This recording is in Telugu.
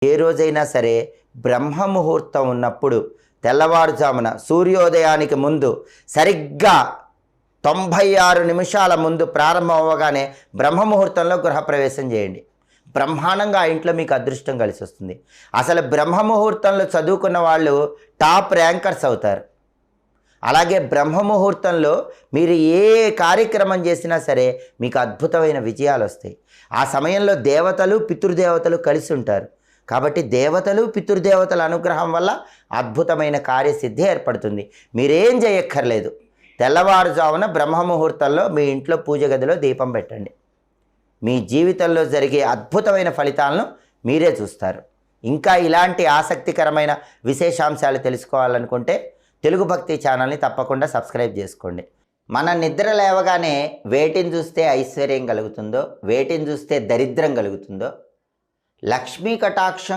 ఏ రోజైనా సరే బ్రహ్మ ముహూర్తం ఉన్నప్పుడు తెల్లవారుజామున సూర్యోదయానికి ముందు సరిగ్గా 96 నిమిషాల ముందు ప్రారంభం అవ్వగానే బ్రహ్మ ముహూర్తంలో గృహప్రవేశం చేయండి. బ్రహ్మాండంగా ఆ ఇంట్లో మీకు అదృష్టం కలిసి వస్తుంది. అసలు బ్రహ్మ ముహూర్తంలో చదువుకున్న వాళ్ళు టాప్ ర్యాంకర్స్ అవుతారు. అలాగే బ్రహ్మ ముహూర్తంలో మీరు ఏ కార్యక్రమం చేసినా సరే మీకు అద్భుతమైన విజయాలు వస్తాయి. ఆ సమయంలో దేవతలు పితృదేవతలు కలిసి ఉంటారు. కాబట్టి దేవతలు పితృదేవతల అనుగ్రహం వల్ల అద్భుతమైన కార్యసిద్ధి ఏర్పడుతుంది. మీరేం చేయక్కర్లేదు. తెల్లవారుజామున బ్రహ్మ ముహూర్తంలో మీ ఇంట్లో పూజ గదిలో దీపం పెట్టండి. మీ జీవితంలో జరిగే అద్భుతమైన ఫలితాలను మీరే చూస్తారు. ఇంకా ఇలాంటి ఆసక్తికరమైన విశేషాంశాలు తెలుసుకోవాలనుకుంటే తెలుగు భక్తి ఛానల్ని తప్పకుండా సబ్స్క్రైబ్ చేసుకోండి. మన నిద్ర లేవగానే వేటిని చూస్తే ఐశ్వర్యం కలుగుతుందో, వేటిని చూస్తే దరిద్రం కలుగుతుందో, లక్ష్మీ కటాక్షం